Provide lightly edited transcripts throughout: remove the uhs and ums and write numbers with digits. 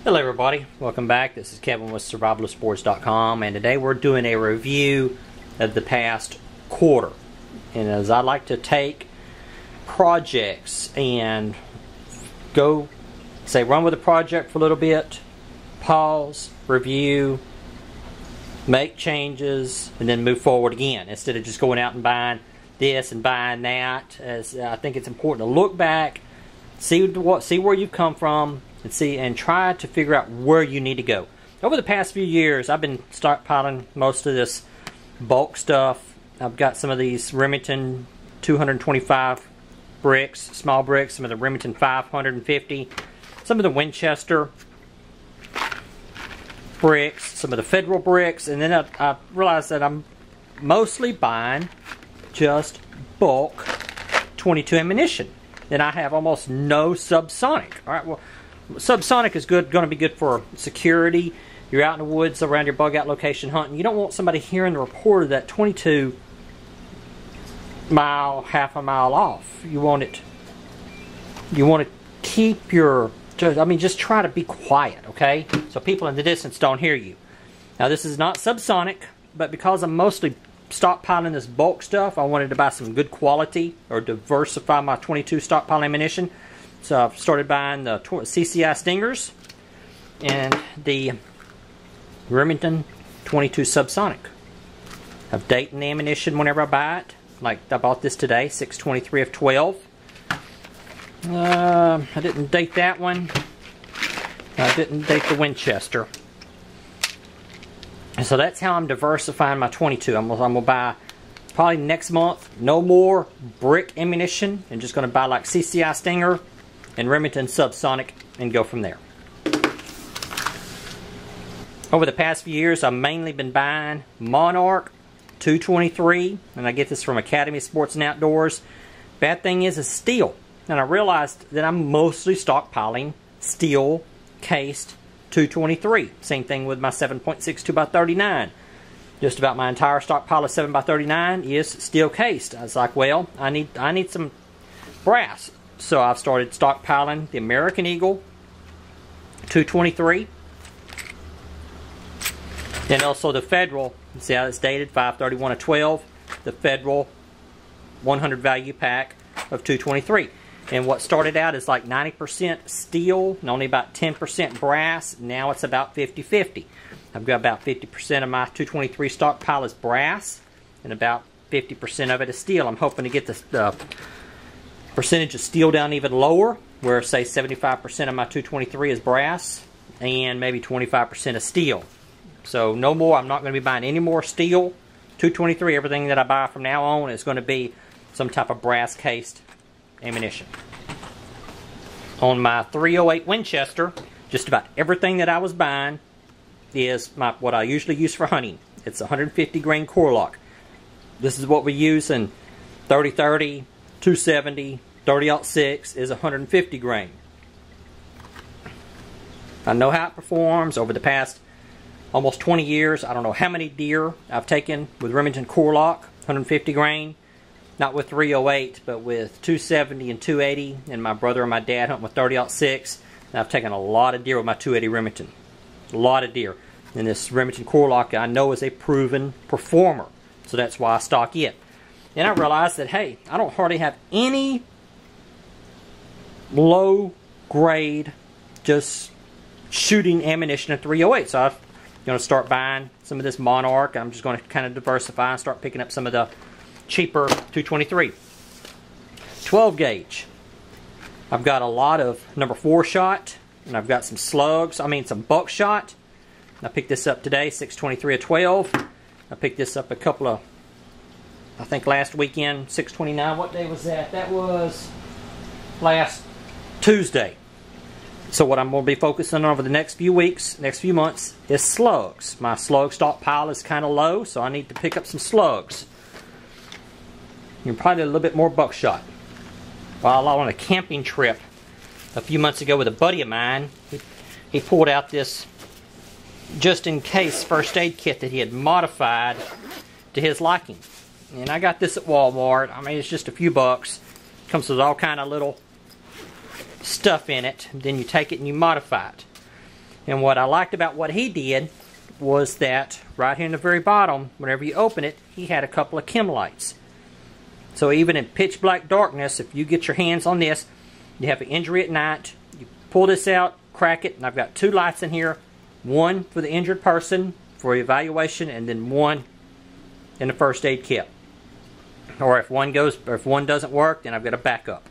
Hello everybody, welcome back. This is Kevin with survivalistboards.com, and today we're doing a review of the past quarter. And as I like to take projects and go, say, run with a project for a little bit, pause, review, make changes, and then move forward again, instead of just going out and buying this and buying that. As I think it's important to look back, see where you've come from, and try to figure out where you need to go. Over the past few years, I've been stockpiling most of this bulk stuff. I've got some of these Remington 225 bricks, small bricks, some of the Remington 550, some of the Winchester bricks, some of the Federal bricks, and then I realized that I'm mostly buying just bulk 22 ammunition. And I have almost no subsonic. Alright, well, subsonic is going to be good for security. You're out in the woods around your bug out location hunting. You don't want somebody hearing the report of that 22 mile, half a mile off. You want to keep your, just try to be quiet, okay? So people in the distance don't hear you. Now this is not subsonic, but because I'm mostly stockpiling this bulk stuff, I wanted to buy some good quality or diversify my 22 stockpile ammunition. So I've started buying the CCI Stingers and the Remington 22 subsonic. I've dated the ammunition whenever I buy it. Like I bought this today, 623 of 12. I didn't date that one. I didn't date the Winchester. And so that's how I'm diversifying my 22. I'm going to buy probably next month no more brick ammunition, and just going to buy like CCI Stinger and Remington subsonic and go from there. Over the past few years, I've mainly been buying Monarch 223, and I get this from Academy Sports and Outdoors. Bad thing is it's steel, and I realized that I'm mostly stockpiling steel cased 223. Same thing with my 7.62 2x39. Just about my entire stockpile of 7x39 is steel cased. I was like, well, I need some brass. So I've started stockpiling the American Eagle 223. And also the Federal, see how it's dated, 531 of 12. The Federal 100 value pack of 223. And what started out as like 90% steel and only about 10% brass, now it's about 50-50. I've got about 50% of my 223 stockpile is brass, and about 50% of it is steel. I'm hoping to get the percentage of steel down even lower, where say 75% of my 223 is brass, and maybe 25% is steel. So no more, I'm not going to be buying any more steel 223. Everything that I buy from now on is going to be some type of brass cased ammunition. On my 308 Winchester, just about everything that I was buying is what I usually use for hunting. It's 150 grain core lock. This is what we use in 30-30, 270, 30-06 is 150 grain. I know how it performs. Over the past almost 20 years, I don't know how many deer I've taken with Remington core lock, 150 grain. Not with 308, but with 270 and 280, and my brother and my dad hunt with 30-06. And I've taken a lot of deer with my 280 Remington. A lot of deer. And this Remington core lock I know is a proven performer. So that's why I stock it. And I realized that, hey, I don't hardly have any low grade just shooting ammunition at 308. So I'm going to start buying some of this Monarch. I'm just going to kind of diversify and start picking up some of the cheaper 223. 12 gauge. I've got a lot of number 4 shot, and I've got some slugs, some buckshot. I picked this up today, 623 of 12. I picked this up a couple of, I think last weekend, 629. What day was that? That was last Tuesday. So what I'm going to be focusing on over the next few weeks, next few months, is slugs. My slug stockpile is kind of low, so I need to pick up some slugs. And probably a little bit more buckshot. While on a camping trip a few months ago with a buddy of mine, he pulled out this just-in-case first aid kit that he had modified to his liking. And I got this at Walmart. It's just a few bucks. Comes with all kind of little stuff in it. Then you take it and you modify it. And what I liked about what he did was that right here in the very bottom, whenever you open it, he had a couple of chem lights. So even in pitch black darkness, if you get your hands on this, you have an injury at night, you pull this out, crack it, and I've got 2 lights in here. One for the injured person for evaluation, and then one in the first aid kit. Or if one doesn't work, then I've got a backup.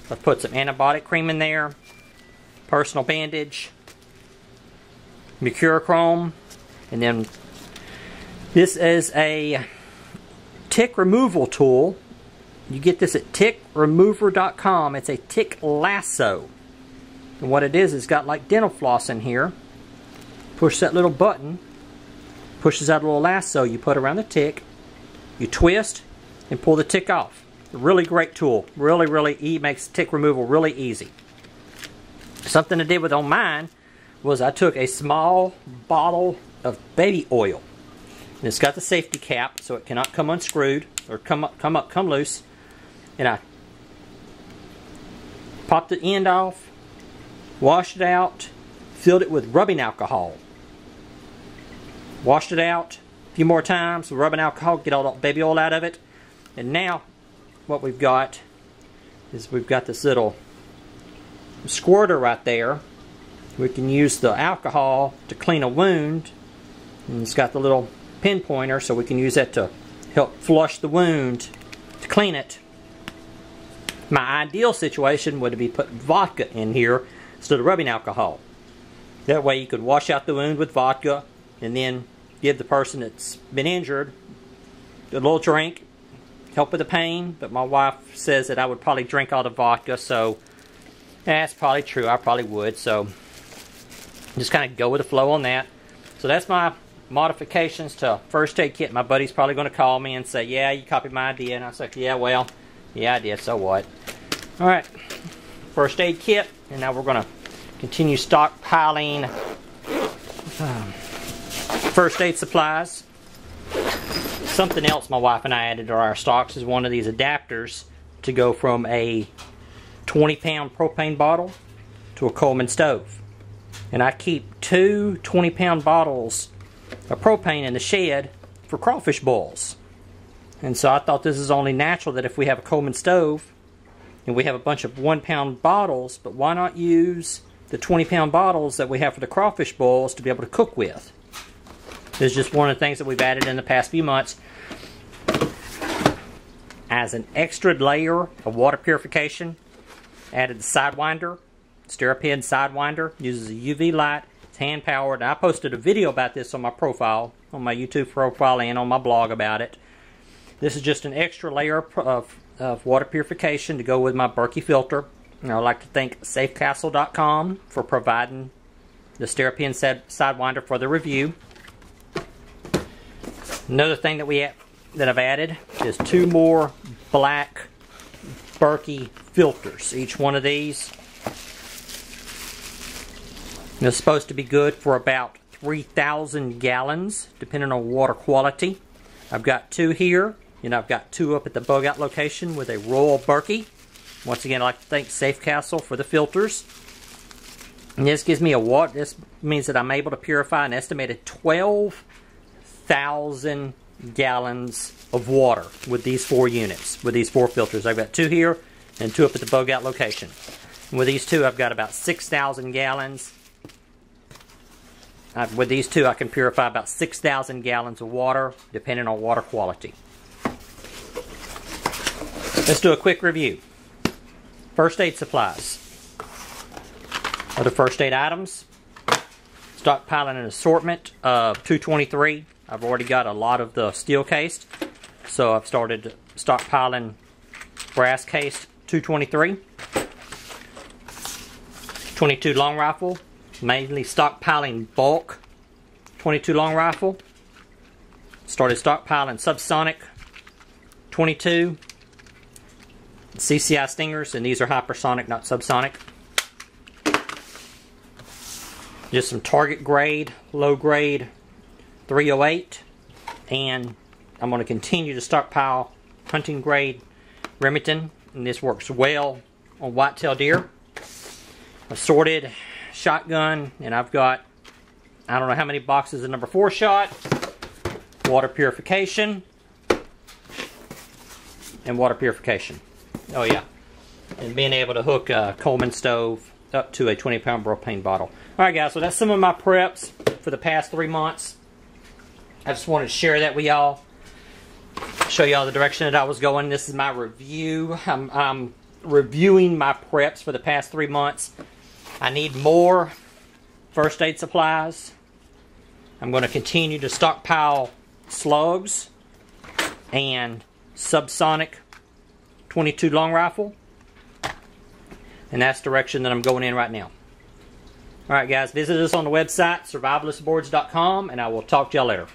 I've put some antibiotic cream in there, personal bandage, mercurochrome, and then this is a tick removal tool. You get this at tickremover.com. It's a tick lasso. And what it is, it's got like dental floss in here. Push that little button, pushes out a little lasso you put around the tick. You twist and pull the tick off. A really great tool. Really makes tick removal really easy. Something I did with on mine was I took a small bottle of baby oil. And it's got the safety cap so it cannot come unscrewed or come loose. And I popped the end off, washed it out, filled it with rubbing alcohol. Washed it out a few more times with rubbing alcohol, get all that baby oil out of it. And now what we've got is we've got this little squirter right there. We can use the alcohol to clean a wound. And it's got the little pinpointer, so we can use that to help flush the wound, to clean it. My ideal situation would be put vodka in here instead of rubbing alcohol. That way you could wash out the wound with vodka and then give the person that's been injured a little drink, help with the pain. But my wife says that I would probably drink all the vodka, so that's probably true. I probably would. So just kind of go with the flow on that. So that's my modifications to first aid kit. My buddy's probably going to call me and say, yeah, you copied my idea. And I was like, yeah, well, yeah, I did, so what? Alright, first aid kit, and now we're going to continue stockpiling first aid supplies. Something else my wife and I added to our stocks is one of these adapters to go from a 20-pound propane bottle to a Coleman stove. And I keep 2 20-pound bottles of propane in the shed for crawfish boils. And so I thought this is only natural that if we have a Coleman stove and we have a bunch of 1-pound bottles, but why not use the 20-pound bottles that we have for the crawfish boils to be able to cook with? This is just one of the things that we've added in the past few months. As an extra layer of water purification, added the Sidewinder, StirrupHead Sidewinder, uses a UV light, it's hand powered. I posted a video about this on my profile, on my YouTube profile and on my blog about it. This is just an extra layer of water purification to go with my Berkey filter. And I'd like to thank safecastle.com for providing the StirrupHead Sidewinder for the review. Another thing that I've added is 2 more black Berkey filters. Each one of these is supposed to be good for about 3,000 gallons, depending on water quality. I've got 2 here, and I've got 2 up at the bug out location with a Royal Berkey. Once again, I'd like to thank Safe Castle for the filters. And this gives me this means that I'm able to purify an estimated 12,000 gallons of water with these 4 units, with these 4 filters. I've got 2 here and 2 up at the bug out location. And with these 2, I've got about 6,000 gallons. With these 2, I can purify about 6,000 gallons of water, depending on water quality. Let's do a quick review. First aid supplies. Other first aid items. Stockpiling an assortment of 223. I've already got a lot of the steel cased, so I've started stockpiling brass cased 223. 22 long rifle. Mainly stockpiling bulk 22 long rifle. Started stockpiling subsonic 22 CCI stingers, and these are hypersonic, not subsonic. Just some target grade, low grade 308, and I'm going to continue to stockpile hunting grade Remington, and this works well on whitetail deer. Assorted shotgun, and I've got, I don't know how many boxes of number 4 shot, water purification, and water purification. Oh yeah, and being able to hook a Coleman stove up to a 20-pound propane bottle. Alright guys, so that's some of my preps for the past 3 months. I just wanted to share that with y'all. Show y'all the direction that I was going. This is my review. I'm reviewing my preps for the past 3 months. I need more first aid supplies. I'm going to continue to stockpile slugs and subsonic 22 long rifle. And that's the direction that I'm going in right now. Alright guys, visit us on the website survivalistboards.com, and I will talk to y'all later.